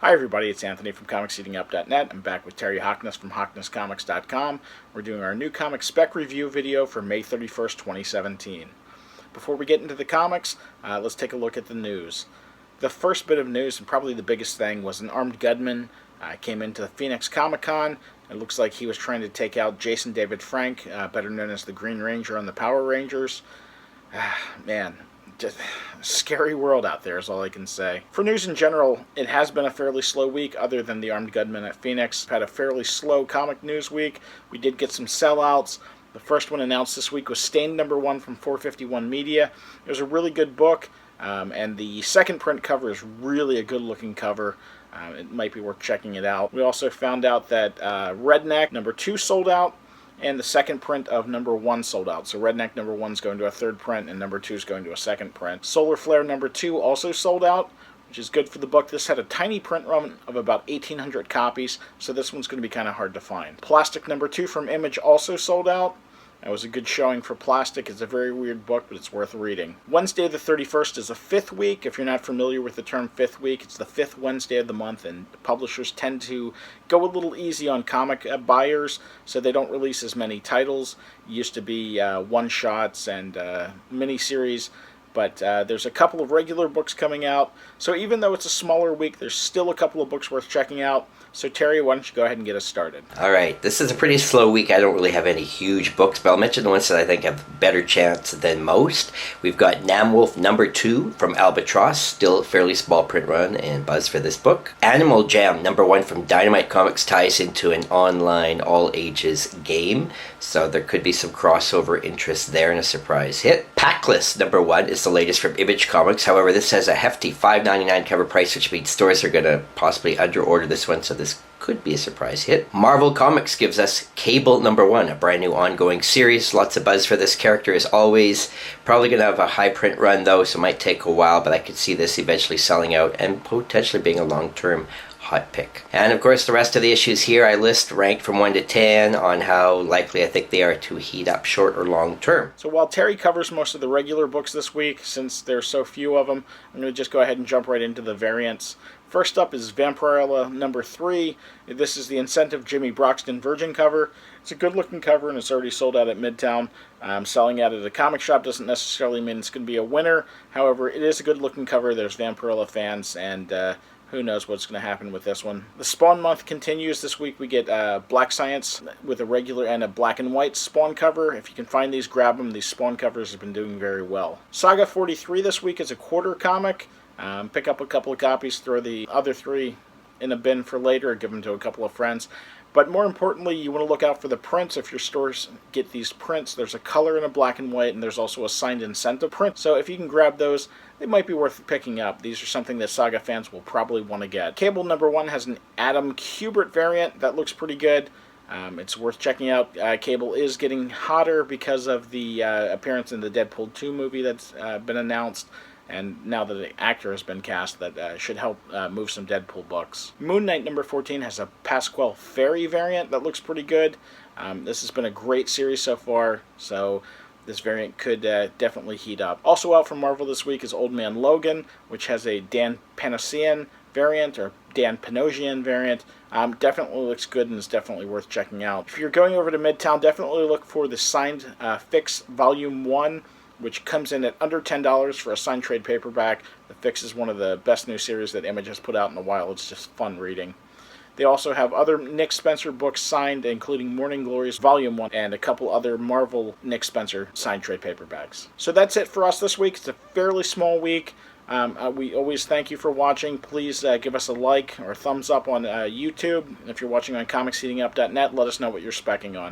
Hi everybody, it's Anthony from ComicsEatingUp.net. I'm back with Terry Hockness from HocknessComics.com. We're doing our new Comic Spec review video for May 31st, 2017. Before we get into the comics, let's take a look at the news. The first bit of news, and probably the biggest thing, was an armed gunman came into the Phoenix Comic-Con. It looks like he was trying to take out Jason David Frank, better known as the Green Ranger on the Power Rangers. Man, just scary world out there is all I can say. For news in general, it has been a fairly slow week other than the armed gunman at Phoenix. We've had a fairly slow comic news week. We did get some sellouts. The first one announced this week was Stained #1 from 451 Media. It was a really good book, and the second print cover is really a good looking cover. It might be worth checking it out. We also found out that Redneck #2 sold out, and the second print of #1 sold out. So Redneck #1 is going to a third print, and #2 is going to a second print. Solar Flare #2 also sold out, which is good for the book. This had a tiny print run of about 1,800 copies, so this one's going to be kind of hard to find. Plastic #2 from Image also sold out. That was a good showing for Plastic. It's a very weird book, but it's worth reading. Wednesday the 31st is a fifth week. If you're not familiar with the term fifth week, it's the fifth Wednesday of the month, and publishers tend to go a little easy on comic buyers, so they don't release as many titles. It used to be one-shots and miniseries, but there's a couple of regular books coming out. So even though it's a smaller week, there's still a couple of books worth checking out. So Terry, why don't you go ahead and get us started? All right, this is a pretty slow week. I don't really have any huge books, but I'll mention the ones that I think have a better chance than most. We've got Namwolf #2 from Albatross, still a fairly small print run and buzz for this book. Animal Jam #1 from Dynamite Comics ties into an online all-ages game, so there could be some crossover interest there and a surprise hit. Packlist #1 is the latest from Image Comics. However, this has a hefty $5.99 cover price, which means stores are going to possibly underorder this one, so this could be a surprise hit. Marvel Comics gives us Cable #1, a brand new ongoing series. Lots of buzz for this character as always. Probably going to have a high print run though, so it might take a while, but I could see this eventually selling out and potentially being a long-term hot pick. And of course the rest of the issues here I list ranked from 1 to 10 on how likely I think they are to heat up short or long term. So while Terry covers most of the regular books this week, since there's so few of them, I'm going to just go ahead and jump right into the variants. First up is Vampirella #3. This is the Incentive Jimmy Broxton Virgin cover. It's a good looking cover and it's already sold out at Midtown. Selling out at a comic shop doesn't necessarily mean it's going to be a winner. However, it is a good looking cover. There's Vampirella fans, and who knows what's going to happen with this one. The Spawn month continues. This week we get Black Science with a regular and a black and white Spawn cover. If you can find these, grab them. These Spawn covers have been doing very well. Saga 43 this week is a quarter comic. Pick up a couple of copies, throw the other 3 in a bin for later, or give them to a couple of friends. But more importantly, you want to look out for the prints. If your stores get these prints, there's a color and a black and white, and there's also a signed incentive print. So if you can grab those, they might be worth picking up. These are something that Saga fans will probably want to get. Cable #1 has an Adam Kubert variant that looks pretty good. It's worth checking out. Cable is getting hotter because of the appearance in the Deadpool 2 movie that's been announced. And now that the actor has been cast, that should help move some Deadpool books. Moon Knight #14 has a Pasquale Ferry variant that looks pretty good. This has been a great series so far, so this variant could definitely heat up. Also out from Marvel this week is Old Man Logan, which has a Dan Panosian variant, or Dan Panosian variant. Definitely looks good and is definitely worth checking out. If you're going over to Midtown, definitely look for the signed Fix Volume 1, which comes in at under $10 for a signed trade paperback. The Fix is one of the best new series that Image has put out in a while. It's just fun reading. They also have other Nick Spencer books signed, including Morning Glories Volume 1 and a couple other Marvel Nick Spencer signed trade paperbacks. So that's it for us this week. It's a fairly small week. We always thank you for watching. Please give us a like or a thumbs up on YouTube. If you're watching on ComicsEatingUp.net, let us know what you're specking on.